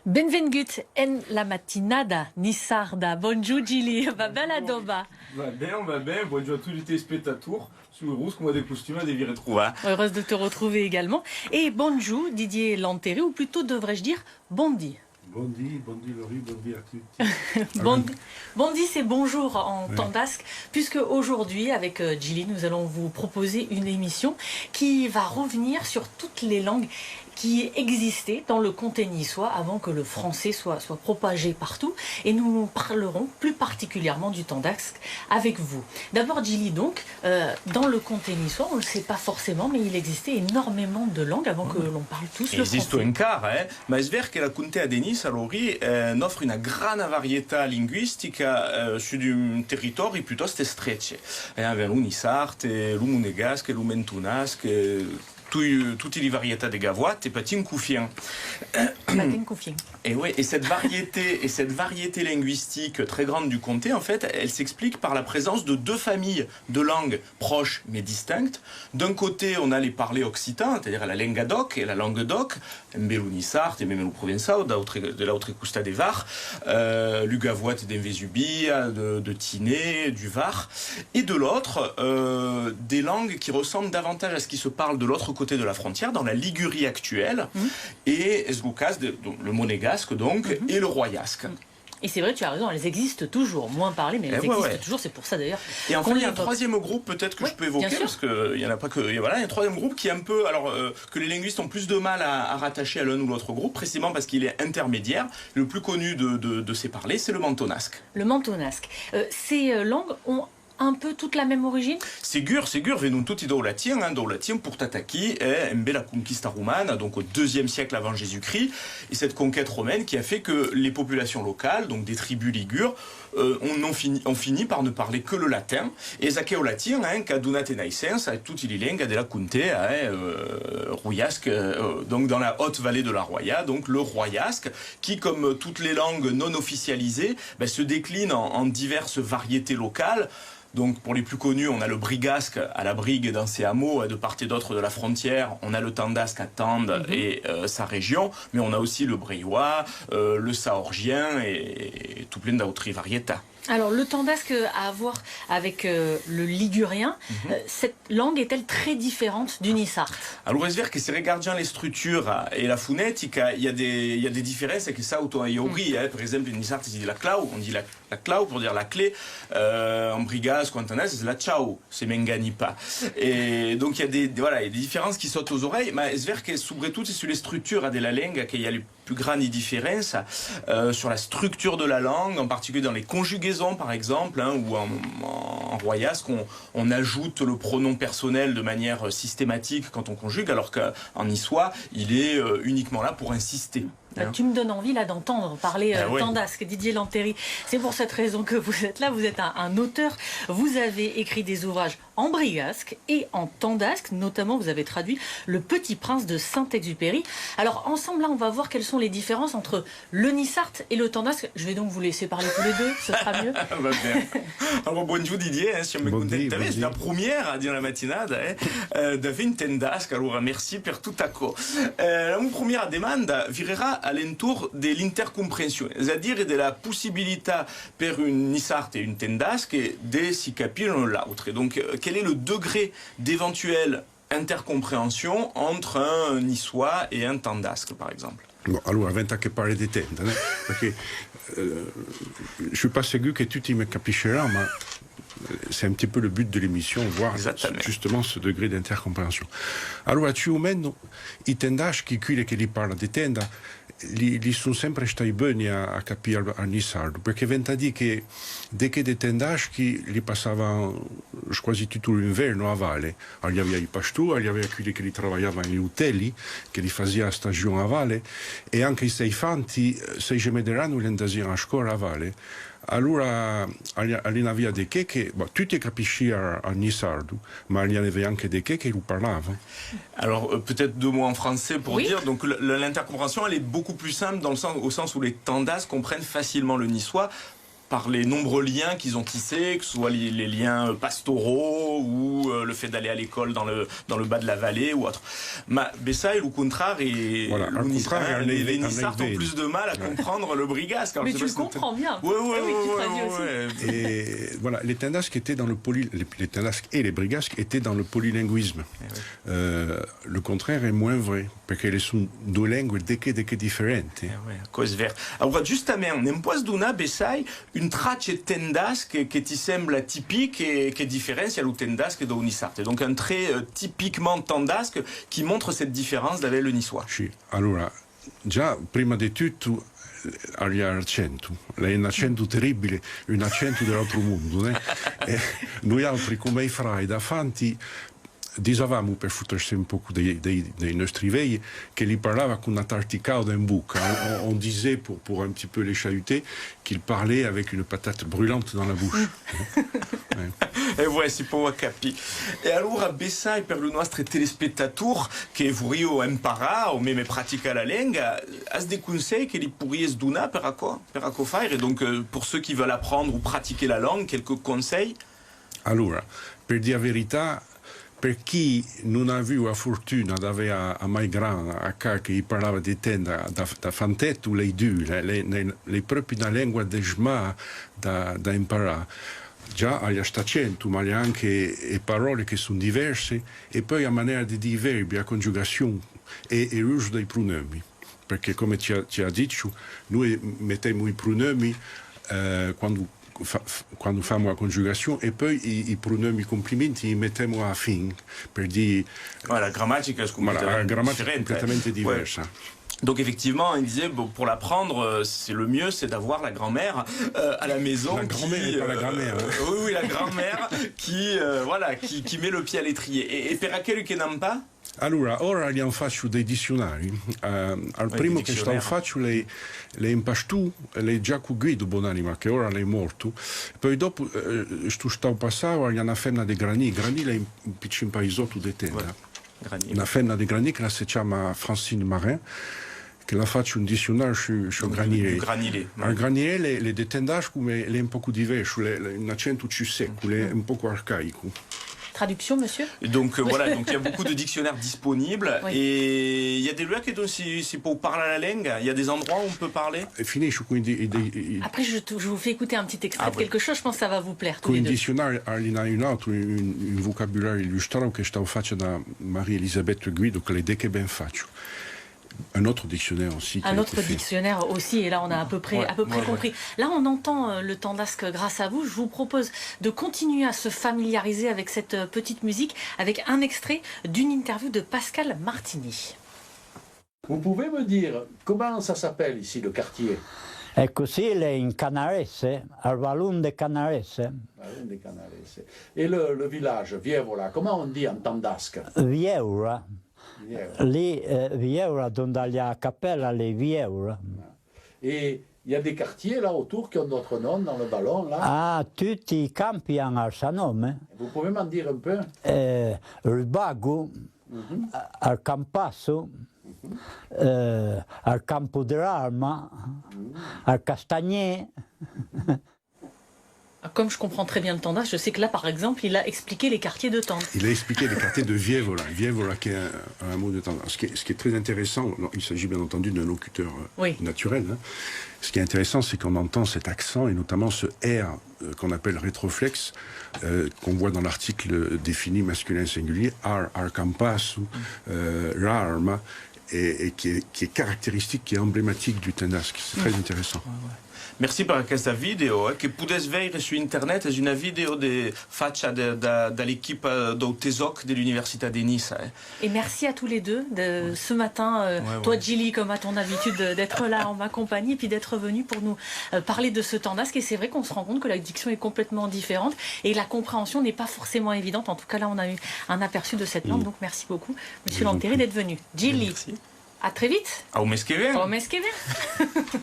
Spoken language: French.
Benvingut en la matinada Nissarda. Bonjour Gili, va bene adoba. Va bien, bonjour à tous les téléspectateurs. Sur le rouge, comme des costumes à des virées trouver. Heureuse de te retrouver également. Et bonjour Didier Lanterry, ou plutôt devrais-je dire bondi. Bondi Laurie, bondi à tous. Bondi, c'est bonjour en tandasque, puisque aujourd'hui, avec Gili, nous allons vous proposer une émission qui va revenir sur toutes les langues qui existaient dans le comté niçois avant que le français soit propagé partout. Et nous parlerons plus particulièrement du tandasque avec vous. D'abord, Gili, donc, dans le comté niçois, on ne le sait pas forcément, mais il existait énormément de langues avant que l'on parle tous le Esiste français. un car, ma è vero che la contea di Nice offre una grande varietà linguistica su un territorio piuttosto stretto. Abbiamo l'unisarte, l'umunegasque, l'umentunasque, toutes les variétés de gavoites et patine coufien. Et ouais, et cette variété linguistique très grande du comté, en fait, elle s'explique par la présence de deux familles de langues proches mais distinctes. D'un côté, on a les parlers occitans, c'est-à-dire la langue doc et la langue doc, mbelunissart et même le provençal, de l'autre costa des Var, le gavoite d'un Vésubie, de Tinée, du Var, et de l'autre, des langues qui ressemblent davantage à ce qui se parle de l'autre côté de la frontière, dans la Ligurie actuelle, et Esloucas, le monégasque donc, et le royasque. Et c'est vrai, tu as raison, elles existent toujours, moins parlées, mais elles existent toujours, c'est pour ça d'ailleurs. Et enfin, il y a un troisième groupe peut-être que je peux évoquer, parce qu'il n'y en a pas que... Voilà, il y a un troisième groupe qui est un peu... Alors, que les linguistes ont plus de mal à rattacher à l'un ou l'autre groupe, précisément parce qu'il est intermédiaire. Le plus connu de ces parlers, c'est le mentonasque. Le mentonasque. Ces langues ont un peu toute la même origine? Ségur, venons tutti do latin, pour t'attaquer, la conquista romane, donc au IIe siècle avant Jésus-Christ, et cette conquête romaine qui a fait que les populations locales, donc des tribus ligures, ont fini par ne parler que le latin, et ça au latin, qu'a donné naissance à toutes les langues de la contea, royasque, donc dans la haute vallée de la Roya, donc le royasque, qui, comme toutes les langues non officialisées, se décline en diverses variétés locales. Donc pour les plus connus, on a le brigasque à la Brigue dans ses hameaux de part et d'autre de la frontière. On a le tandasque à Tende et sa région, mais on a aussi le briois, le saorgien et tout plein d'autres variétés. Alors le tandasque à voir avec le ligurien, cette langue est-elle très différente du nissart? Alors c'est vrai que si regardons les structures et la phonétique, il y a des différences que ça autant y obri. Par exemple, le nissart, c'est la clau, on dit la clau pour dire la clé. En brigasque, en tandasque, c'est la ciao, c'est mengani pas. Et donc il y a des différences qui sautent aux oreilles, mais c'est vrai que surtout c'est sur les structures de la langue qu'il y a les plus grandes différences sur la structure de la langue, en particulier dans les conjugaisons par exemple, ou en royasque on ajoute le pronom personnel de manière systématique quand on conjugue, alors qu'en niçois il est uniquement là pour insister. Tu me donnes envie là d'entendre parler tandasque, Didier Lanterry. C'est pour cette raison que vous êtes là, vous êtes un auteur. Vous avez écrit des ouvrages en brigasque et en tandasque, notamment vous avez traduit Le Petit Prince de Saint-Exupéry. Alors ensemble là, on va voir quelles sont les différences entre le nissart et le tandasque. Je vais donc vous laisser parler tous les deux, ce sera mieux. Alors bonjour Didier, si on me contente, c'est la première à dire la matinade de faire une tandasque, alors merci per tout à coup. La première demande virera à l'entour de l'intercompréhension, c'est-à-dire de la possibilité pour une nissart et une tandasque de s'y capir l'un l'autre. Donc, quel est le degré d'éventuelle intercompréhension entre un niçois et un tandasque, par exemple? Bon, allora, venta che parle di tenda, parce que je suis pas sûr que tutti me capisceranno, mais c'est un petit peu le but de l'émission, voir justement ce degré d'intercompréhension. Allora, ci umeno i tendaschi, quelli che li parlano di tenda, li sono sempre stati buoni a capire a nissardo, perché venta di che dès che dei tendaschi li passavano quasi tutto l'inverno a valle. Il y avait i pastori, il y avait quelli che li travagliavano in utelli, che li facevano stagione a valle, e anche i seifanti, se gemederanno li andavano a scuola a valle. Allora, il y avait des che tutti capiscivano a nissardo, ma il y avait anche des che lo parlavano. Alors, peut-être deux mots en français pour dire. Donc, l'intercompréhension, elle est beaucoup plus simple au sens où les tandasques comprennent facilement le niçois. par les nombreux liens qu'ils ont tissés, que ce soit les liens pastoraux ou le fait d'aller à l'école dans le bas de la vallée ou autre. Mais Bessay, au contraire, les Nissards ont plus de mal à comprendre le brigasque. Mais tu le comprends bien. Oui, Et voilà, les Tendasques étaient dans les Tendasques et les brigasques étaient dans le polylinguisme. Le contraire est moins vrai, parce que sont deux langues différentes. Alors, justement, on può donner Bessay une traccia tendasque che ti sembla typique et che differenzia le tendasque da un nissarte. Donc un trait typiquement tendasque qui montre cette différence avec le niçois. Sì, allora, già prima di tutto agli accento, lei è un accento terribile, un accento dell'altro mondo, noi altri come i frai da fanti dicevamo per fottersi un po' dei nostri vegli che li parlava con una tarticauda in bouche. On disait, pour un petit peu les chahuter, qu'il parlait avec une patate brûlante dans la bouche. E voi si può capire. E allora Bessay per il nostro telespettatore che voglio imparare o même pratiquer la langue, has des conseils che li pourriez donner per a faire? Et donc pour ceux qui veulent apprendre ou pratiquer la langue, quelques conseils? Allora, per dire la verità, per chi non ha avuto la fortuna di avere a mai gran a casa che parlava di tenda da fantetto, le due, le proprie una lingua di sma da imparare. Già agli accento, ma anche le parole che sono diverse, e poi a maniera di dire i verbi, a conjugazione e l'uso dei pronomi. Perché come ci ha detto, noi mettiamo i pronomi quando facciamo la conjugazione e poi i pronomi complimenti li mettiamo a fine per dire la grammatica è completamente diversa. Ouais. Donc effectivement, il disait, bon, pour l'apprendre, le mieux, c'est d'avoir la grand-mère à la maison. La grand-mère et pas la grand-mère. Oui, la grand-mère qui met le pied à l'étrier. E per aquelli che non pas? Allora, ora gli faccio dei dizionari. Al primo che stavo faccio le impastu, le già con Guido Bonanima, che ora è morto. Poi dopo stavo passando agli una femmina di Grani. Grani è un piccino paesotto di tenda. Una femmina di Grani che si chiama Francine Marin, che la faccio un dizionario su granile. Al granile le detendage come è un po' diverso, un accento più secco, è un po' arcaico. Traduction, monsieur? Donc voilà, donc il y a beaucoup de dictionnaires disponibles et il y a des lieux qui donnent si pour parler la langue, il y a des endroits où on peut parler. Après, je vous fais écouter un petit extrait de quelque chose, je pense que ça va vous plaire. Con il dizionario un vocabolario illustrato che stavo facendo da Marie-Elisabeth Guido, che le che ben faccio. Un autre dictionnaire aussi. Un autre dictionnaire aussi, et là on a à peu près compris. Là on entend le tendasque grâce à vous. Je vous propose de continuer à se familiariser avec cette petite musique, avec un extrait d'une interview de Pascal Martini. Vous pouvez me dire comment ça s'appelle ici le quartier? È così, è in Canarese, al Valun de Canarese. Valun de Canarese. Et le village, Vievola, comment on dit en tendasque? Vieura. Lì Vieura, donde la cappella, les Vieura. Et il y a des quartiers là autour qui ont d'autres noms dans le ballon là? Ah, tutti i campi hanno il nome. Vous pouvez m'en dire un peu? Il Bago, al Campasso, al Campo dell'Arma, al Castagnet. Comme je comprends très bien le Tendasque, je sais que là, par exemple, il a expliqué les quartiers de Tende. Il a expliqué les quartiers de Vievola. Vievola, qui est un mot de Tende. Ce qui est très intéressant, il s'agit bien entendu d'un locuteur naturel. Hein. Ce qui est intéressant, c'est qu'on entend cet accent, et notamment ce R qu'on appelle rétroflexe, qu'on voit dans l'article défini masculin singulier, ar campasso, l'arma, et qui est caractéristique, qui est emblématique du Tendasque. C'est très intéressant. Merci per questa video che potete vedere su internet, è una video fatta dall'equipe do TESOC de l'Université de Nice. Et merci à tous les deux de ce matin, toi Gilly, comme à ton habitude, d'être là en ma compagnie et puis d'être venu pour nous parler de ce Tendasque. Et c'est vrai qu'on se rend compte que la diction est complètement différente et la compréhension n'est pas forcément évidente. En tout cas là on a eu un aperçu de cette langue, donc merci beaucoup Monsieur Lanteri d'être venu. Gilly, à très vite. Au mes que viene. Au mes que viene.